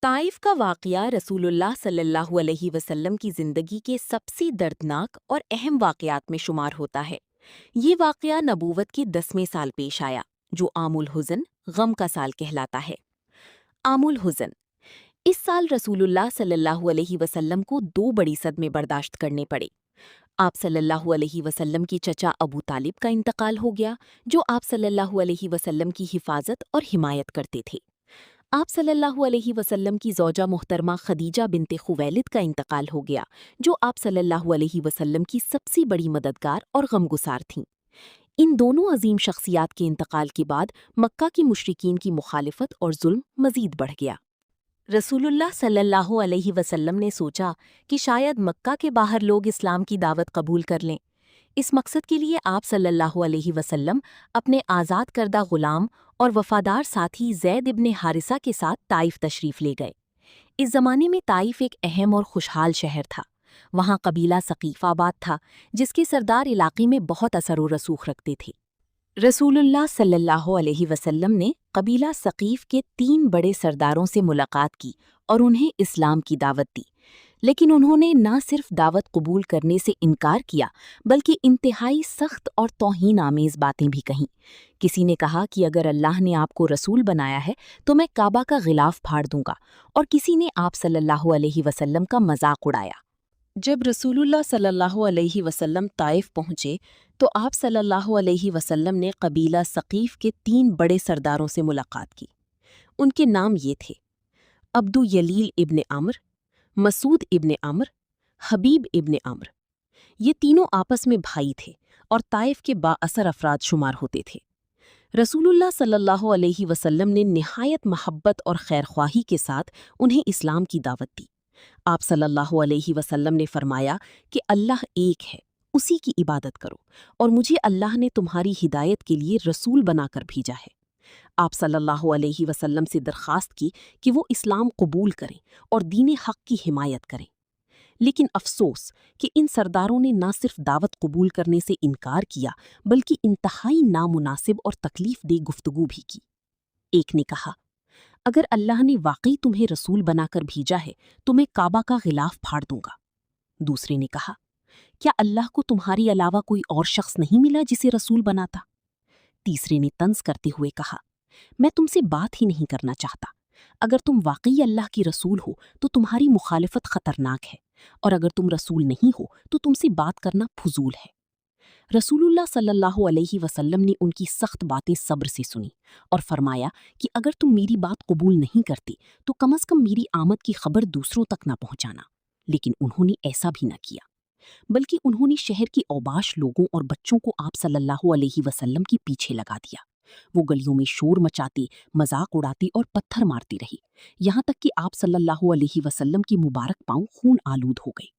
طائف کا واقعہ رسول اللہ صلی اللہ علیہ وسلم کی زندگی کے سب سے دردناک اور اہم واقعات میں شمار ہوتا ہے۔ یہ واقعہ نبوت کے 10ویں سال پیش آیا، جو عام الحزن، غم کا سال کہلاتا ہے۔ عام الحزن، اس سال رسول اللہ صلی اللہ علیہ وسلم کو 2 بڑی صدمے برداشت کرنے پڑے۔ آپ صلی اللہ علیہ وسلم کی چچا ابو طالب کا انتقال ہو گیا، جو آپ صلی اللہ علیہ وسلم کی حفاظت اور حمایت کرتے تھے۔ آپ صلی اللہ علیہ وسلم کی زوجہ محترمہ خدیجہ بنت خویلد کا انتقال ہو گیا، جو آپ صلی اللہ علیہ وسلم کی سب سے بڑی مددگار اور غمگسار تھیں۔ ان دونوں عظیم شخصیات کے انتقال کے بعد مکہ کی مشرکین کی مخالفت اور ظلم مزید بڑھ گیا۔ رسول اللہ صلی اللہ علیہ وسلم نے سوچا کہ شاید مکہ کے باہر لوگ اسلام کی دعوت قبول کر لیں۔ اس مقصد کے لیے آپ صلی اللہ علیہ وسلم اپنے آزاد کردہ غلام اور وفادار ساتھی زید ابن حارثہ کے ساتھ طائف تشریف لے گئے۔ اس زمانے میں طائف ایک اہم اور خوشحال شہر تھا۔ وہاں قبیلہ ثقیف آباد تھا، جس کے سردار علاقے میں بہت اثر و رسوخ رکھتے تھے۔ رسول اللہ صلی اللہ علیہ وسلم نے قبیلہ ثقیف کے 3 بڑے سرداروں سے ملاقات کی اور انہیں اسلام کی دعوت دی، لیکن انہوں نے نہ صرف دعوت قبول کرنے سے انکار کیا بلکہ انتہائی سخت اور توہین آمیز باتیں بھی کہیں۔ کسی نے کہا کہ اگر اللہ نے آپ کو رسول بنایا ہے تو میں کعبہ کا غلاف پھاڑ دوں گا، اور کسی نے آپ صلی اللہ علیہ وسلم کا مذاق اڑایا۔ جب رسول اللہ صلی اللہ علیہ وسلم طائف پہنچے تو آپ صلی اللہ علیہ وسلم نے قبیلہ ثقیف کے 3 بڑے سرداروں سے ملاقات کی۔ ان کے نام یہ تھے: عبدو یلیل ابن عمر، مسعود ابن عمر، حبیب ابن عمر۔ یہ تینوں آپس میں بھائی تھے اور طائف کے با اثر افراد شمار ہوتے تھے۔ رسول اللہ صلی اللہ علیہ وسلم نے نہایت محبت اور خیرخواہی کے ساتھ انہیں اسلام کی دعوت دی۔ آپ صلی اللہ علیہ وسلم نے فرمایا کہ اللہ ایک ہے، اسی کی عبادت کرو، اور مجھے اللہ نے تمہاری ہدایت کے لیے رسول بنا کر بھیجا ہے۔ آپ صلی اللہ علیہ وسلم سے درخواست کی کہ وہ اسلام قبول کریں اور دین حق کی حمایت کریں۔ لیکن افسوس کہ ان سرداروں نے نہ صرف دعوت قبول کرنے سے انکار کیا بلکہ انتہائی نامناسب اور تکلیف دہ گفتگو بھی کی۔ ایک نے کہا، اگر اللہ نے واقعی تمہیں رسول بنا کر بھیجا ہے تو میں کعبہ کا غلاف پھاڑ دوں گا۔ دوسرے نے کہا، کیا اللہ کو تمہارے علاوہ کوئی اور شخص نہیں ملا جسے رسول بناتا؟ تیسرے نے طنز کرتے ہوئے کہا، میں تم سے بات ہی نہیں کرنا چاہتا۔ اگر تم واقعی اللہ کی رسول ہو تو تمہاری مخالفت خطرناک ہے، اور اگر تم رسول نہیں ہو تو تم سے بات کرنا فضول ہے۔ رسول اللہ صلی اللہ علیہ وسلم نے ان کی سخت باتیں صبر سے سنی اور فرمایا کہ اگر تم میری بات قبول نہیں کرتے تو کم از کم میری آمد کی خبر دوسروں تک نہ پہنچانا۔ لیکن انہوں نے ایسا بھی نہ کیا، بلکہ انہوں نے شہر کی اوباش لوگوں اور بچوں کو آپ صلی اللہ علیہ وسلم کے پیچھے لگا دیا۔ وہ گلیوں میں شور مچاتی، مذاق اڑاتی اور پتھر مارتی رہی، یہاں تک کہ آپ صلی اللہ علیہ وسلم کی مبارک پاؤں خون آلود ہو گئے۔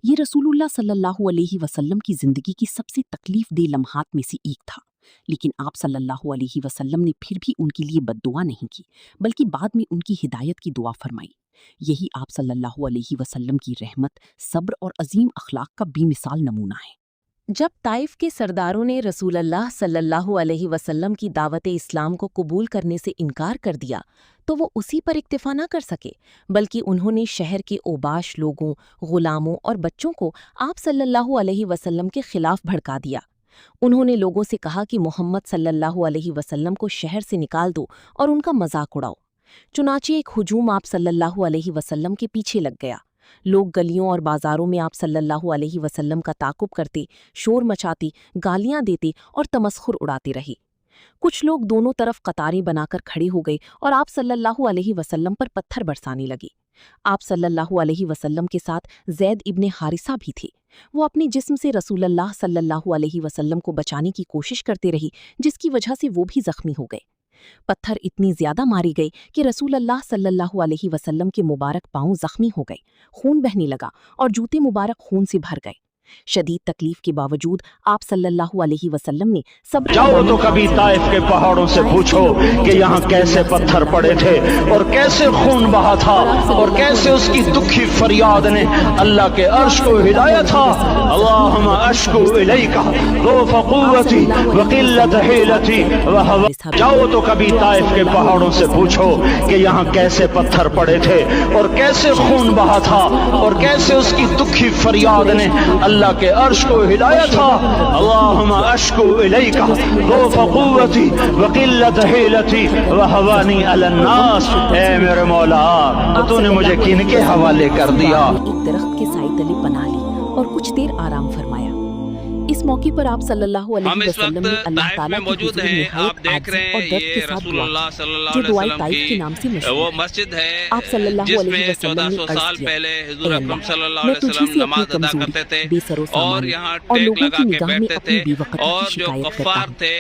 یہ رسول اللہ صلی اللہ علیہ وسلم کی زندگی کی سب سے تکلیف دہ لمحات میں سے ایک تھا، لیکن آپ صلی اللہ علیہ وسلم نے پھر بھی ان کے لیے بد دعا نہیں کی بلکہ بعد میں ان کی ہدایت کی دعا فرمائی۔ یہی آپ صلی اللہ علیہ وسلم کی رحمت، صبر اور عظیم اخلاق کا بے مثال نمونہ ہے۔ جب طائف کے سرداروں نے رسول اللہ صلی اللہ علیہ وسلم کی دعوت اسلام کو قبول کرنے سے انکار کر دیا تو وہ اسی پر اکتفا نہ کر سکے، بلکہ انہوں نے شہر کے اوباش لوگوں، غلاموں اور بچوں کو آپ صلی اللہ علیہ وسلم کے خلاف بھڑکا دیا۔ انہوں نے لوگوں سے کہا کہ محمد صلی اللہ علیہ وسلم کو شہر سے نکال دو اور ان کا مذاق اڑاؤ۔ چنانچہ ایک ہجوم آپ صلی اللہ علیہ وسلم کے پیچھے لگ گیا۔ لوگ گلیوں اور بازاروں میں آپ صلی اللہ علیہ وسلم کا تعاقب کرتے، شور مچاتے، گالیاں دیتے اور تمسخر اڑاتے رہے۔ کچھ لوگ دونوں طرف قطاریں بنا کر کھڑے ہو گئے اور آپ صلی اللہ علیہ وسلم پر پتھر برسانے لگے۔ آپ صلی اللہ علیہ وسلم کے ساتھ زید ابن حارثہ بھی تھے۔ وہ اپنے جسم سے رسول اللہ صلی اللہ علیہ وسلم کو بچانے کی کوشش کرتے رہے، جس کی وجہ سے وہ بھی زخمی ہو گئے۔ پتھر اتنی زیادہ ماری گئی کہ رسول اللہ صلی اللہ علیہ وسلم کے مبارک پاؤں زخمی ہو گئے، خون بہنے لگا اور جوتے مبارک خون سے بھر گئے۔ शदीद तकलीफ के बावजूद आप सल्लल्लाहु अलैहि वसल्लम ने सब्र जाओ तो कभी ताइफ के पहाड़ों से पूछो कि यहाँ कैसे पत्थर पड़े थे और कैसे खून बहा था और कैसे उसकी दुखी फरियाद ने अल्लाह के अर्श को हिलाया था। अल्लाहुम्मा अश्कु इलैका ज़ौफ़ क़ुव्वती व क़िल्लत हिलती व हवा। जाओ तो कभी ताइफ के पहाड़ों से पूछो कि यहाँ कैसे पत्थर पड़े थे और कैसे खून बहा था और कैसे उसकी दुखी फरियाद ने अल्लाह के अर्श को हिलाया था। अल्लाहुम्मा अश्कु इलैका ज़ौफ़ क़ुव्वती व क़िल्लत हिलती व हवानी अलन नास। ऐ मेरे मौला, तो तूने मुझे किनके हवाले कर दिया। एक दरख्त के साए तले पनाह ली और कुछ देर आराम फरमाया। इस मौके पर आप सल्लल्लाहु अलैहि वसल्लम ने अल्लाह ताला की मौजूद हैं। आप देख रहे हैं ये रसूलुल्लाह सल्लल्लाहु अलैहि वसल्लम की वो मस्जिद है आप सल्लल्लाहु अलैहि जिसमें वसल्लम ने 1400 साल अर्ज़ किया, पहले हुजूर "ऐ अकरम अल्लाह, सल्लल्लाहु मैं अलैहि तुझी वसल्लम से नमाज अपनी अदा कमजोरी, करते थे बेसरो और सामान यहाँ और टेक लोगों लगा की के निगाह में बैठते अपनी थे बेवकूफ़ी और की जो शिकायत करता कफ्फार हूँ। थे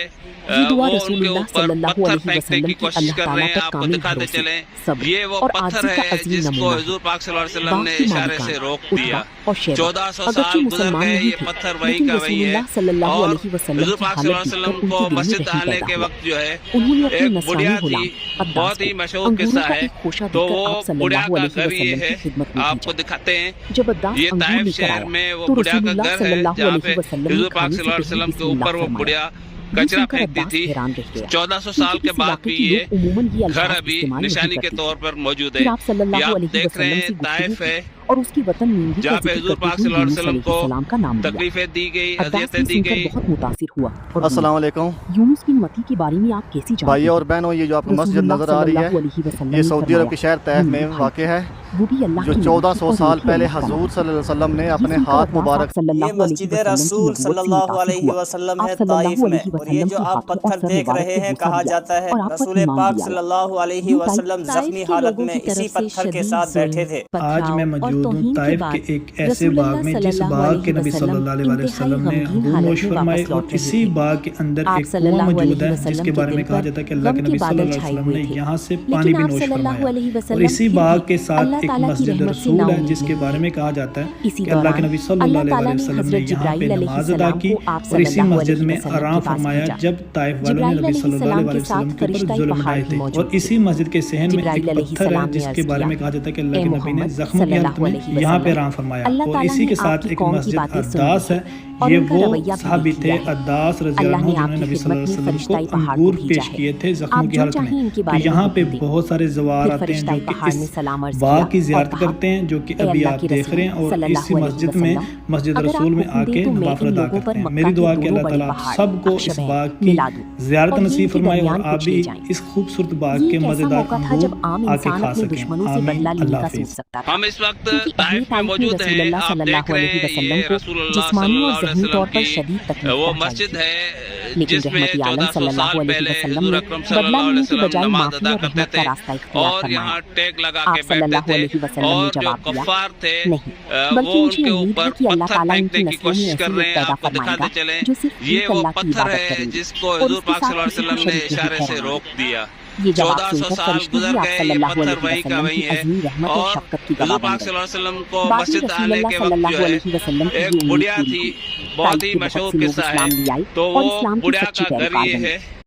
ये दुआ वो उनके रसूलुल्लाह ऊपर सल्लल्लाहु पत्थर अलैहि फेंकने वसल्लम की की कोशिश अल्लाह कर ताला रहे हैं। पर आपको कामिल दिखाते भरोसे, चले सब्र ये वो और पत्थर आजिज़ी का है अज़ीम जिसको नमूना है। हुजूर पाक सल्लल्लाहु अलैहि वसल्लम ने बाकी इशारे मालिकान, से रोक उतबा दिया। और शैबा 1400 अगरचे साल गुजर मुसलमान गए, नहीं ये थे, पत्थर वही लेकिन का वही है। रसूलुल्लाह सल्लल्लाहु और अलैहि वसल्लम हुजूर की पाक हालत सल्लल्लाहु अलैहि देखकर वसल्लम को उनके दिल में मस्जिद रही आने पैदा के हुआ। वक्त जो है उन्होंने अपने एक नसरानी बुढ़िया गुलाम थी, अब्बास बहुत ही को मशहूर अंगूरों किस्सा का है। एक खोशा तो देकर वो आप बुढ़िया सल्लल्लाहु का अलैहि घर ये वसल्लम है, की खिदमत में आपको भेजा। दिखाते हैं। जब अब्बास ये अंगूर ताइफ लेकर शहर आया में वो तो बुढ़िया का रसूलुल्लाह घर है सल्लल्लाहु जहाँ अलैहि पे वसल्लम ने हुजूर पाक खाने से सल्लल्लाहु अलैहि पहले वसल्लम के बिस्मिल्लाह ऊपर वो फरमाया। बुढ़िया ये कचरा सुनकर फेंकती अब्बास थी। हैरान रह गया, 1400 क्योंकि साल के इस बाद इलाके भी के ये लोग उमूमन ये घर अल्फाज अभी इस्तेमाल नहीं निशानी के करते थे। तौर पर मौजूद है। फिर आप ये सल्लल्लाहु आप अलैहि देख रहे वसल्लम हैं से गुफ्तगू ताइफ की है और उसकी वतन नींदी का जहाँ पे जिक्र हुजूर करते पाक हुए सल्लल्लाहु अलैहि यूनुस वसल्म को अलैहिस्सलाम का नाम लिया। तकलीफें दी गई, अब्बास अज़ियतें ये दी सुनकर गई। बहुत मुतासिर हुआ और अस्सलाम वालेकुम यूनुस बिन मती के बारे में आप कैसी जानते भाइयों और हैं? बहनों, ये जो आपको मस्जिद रसूलुल्लाह नज़र आ रही सल्लल्लाहु है अलैहि वसल्लम ये ने सऊदी अरब फरमाया, के शहर तैफ "ये में भाई, वाक़ है, वो भी अल्लाह जो की 1400 नेमत साल और पहले नेकी हजूर सल्लल्लाहु अलैहि वसल्लम ने ये अपने सुनकर हाथ अब्बास मुबारक आप सल्लल्लाहु ये अलैहि मस्जिद वसल्लम की रसूल नबूवत से सल्लल्लाहु मुतासिर अलैहि हुआ। वसल्लम आप है सल्लल्लाहु ताइफ में, अलैहि और ये वसल्लम जो के आप हाथों और पत्थर सर देख मुबारक रहे पे हैं बूसा कहा दिया जाता है और आप पर रसूल ईमान पाक ले आए। सल्लल्लाहु अलैहि यूं वसल्लम ताइफ जख्मी के हालत लोगों में की तरफ इसी से पत्थर के शदीद साथ बैठे थे। आज मैं मौजूद हूँ तौहीन के ताइफ बाद के एक ऐसे रसूलुल्लाह बाग में जिस सल्लल्लाहु बाग के अलैहि नबी वसल्लम सल्लल्लाहु अलैहि इंतहाई वसल्लम ने गमगीन हबूब हालत नोश में फरमाए वापस और लौट रहे इसी थे। बाग के अंदर आप एक कुआं सल्लल्लाहु मौजूद अलैहि है वसल्लम जिसके के बारे में दिल कहा पर जाता है कि अल्लाह के गम नबी के बादल सल्लल्लाहु अलैहि छाए वसल्लम हुए ने थे। यहाँ से लेकिन पानी भी आप नोश सल्लल्लाहु फरमाया। अलैहि और वसल्लम इसी फिर बाग भी के साथ अल्लाह एक ताला की मस्जिद रहमत से रसूल है नाउमीद जिसके नहीं बारे हुए। में कहा जाता है इसी कि अल्लाह के दौरान नबी सल्लल्लाहु अल्लाह ताला अलैहि ने वसल्लम ने हजरत यहाँ पे जिब्राइल नमाज अदा अलैहिस्सलाम की को आप और इसी सल्लल्लाहु मस्जिद अलैहि में वसल्लम आराम के पास फरमाया भेजा। जब ताइफ वालों ने जिब्राइल नबी सल्लल्लाहु अलैहिस्सलाम के अलैहि वसल्लम साथ के ऊपर फरिश्ता जुल्म पहाड़ ढाए भी थे। मौजूद और इसी मस्जिद के सहन में जिब्राइल एक पत्थर है अलैहिस्सलाम ने जिसके अर्ज बारे किया, में कहा जाता है कि अल्लाह "ए के नबी ने मोहम्मद जख्मों की हालत सल्लल्लाहु में अलैहि यहाँ पे वसल्लम, आराम फरमाया। अल्लाह और ताला इसी ने के साथ आपकी एक कौम की मस्जिद बातें सुन अद्दास ली है। हैं और ये उनका वो रवैया भी सहाबी देख थे लिया है। अद्दास रज़ी अल्लाह अल्लाह ने अन्हु जिन्होंने आपकी नबी खिदमत सल्लल्लाहु में अलैहि वसल्लम को फरिश्ता पहाड़ को अंगूर भेजा पेश है। किए थे आप जख्मों की जो हालत में। चाहें इनके तो बारे में यहाँ पे हुक्म दें। बहुत सारे ज़वार फिर आते हैं फरिश्ता जो कि पहाड़ ने इस सलाम अर्ज बाग किया की और ज़ियारत कहा, करते हैं जो कि "ए अभी अल्लाह आप के देख रहे हैं। रसूल और इसी सल्लल्लाहु अलैहि मस्जिद में वसल्लम, मस्जिद अगर रसूल आप में हुक्म आके दें तो मैं नवाफिल इन अदा लोगों पर करते हैं। मक्का मेरी दुआ के कि दोनों अल्लाह बड़े ताला पहाड़ सबको इस अक्षबह, बाग की मिलादू ज़ियारत और नसीब हीन के फरमाए और दरमियान आप भी कुचले जाएं। इस खूबसूरत बाग ये के एक ऐसा मज़ेदार मौका था जब आम अंगूर आके इंसान खा अपने सकें। दुश्मनों से आमीन। बदला लेने अल्लाह का सोच हाफिज़। सकता था। हम इस वक्त क्योंकि अहले ताइफ में ताइफ ने मौजूद हैं। रसूलुल्लाह आप देख सल्लल्लाहु रहे अलैहि हैं वसल्लम ये को रसूलुल्लाह जिस्मानी और सल्लल्लाहु अलैहि ज़हनी वसल्लम तौर पर की शदीद तकलीफ वो पहुंचाई मस्जिद थी। है लेकिन जिसमें रहमत आलम 1400 सल्लल्लाहु साल अलैहि पहले वसल्लम हुजूर ने अकरम बदला सल्लल्लाहु लेने अलैहि की वसल्लम बजाय नमाज माफी अदा और करते रहमत थे का रास्ता इख्तियार और फरमाया। यहाँ टेक लगा आप के बैठते सल्लल्लाहु थे। अलैहि वसल्लम ने और जो जवाब दिया, कफ्फार थे नहीं, वो बल्कि मुझे उनके उम्मीद है ऊपर कि अल्लाह पत्थर ताला फेंकने इनकी की नस्लों में कोशिश ऐसे कर लोग रहे हैं। पैदा आपको दिखाते फरमाएगा चले जो सिर्फ ये एक वो अल्लाह की पत्थर इबादत है करेंगे जिसको और हुजूर इसके पाक साथ सल्लल्लाहु अलैहि किसी को वसल्लम ने शरीक नहीं इशारे से ठहराना। रोक दिया। ये जवाब 1400 सुनकर साल फरिश्ते गुजर भी आप गए, ये सल्लल्लाहु पत्थर अलैहि वही का वसल्लम वही की है। अज़ीम रहमत और और शफ़क़त की हुजूर गवाह बन पाक गए। सल्लल्लाहु अलैहि वसल्लम को बाद में मस्जिद आने रसूलुल्लाह के वक्त सल्लल्लाहु जो है अलैहि वसल्लम की एक ये उम्मीद बुढ़िया पूरी थी, हुई। बहुत ताइफ ही के बहुत मशहूर से लोग किस्सा है। इस्लाम ले आए तो और वो इस्लाम की बुढ़िया सच्ची का घर पैरोकार ये बने। है।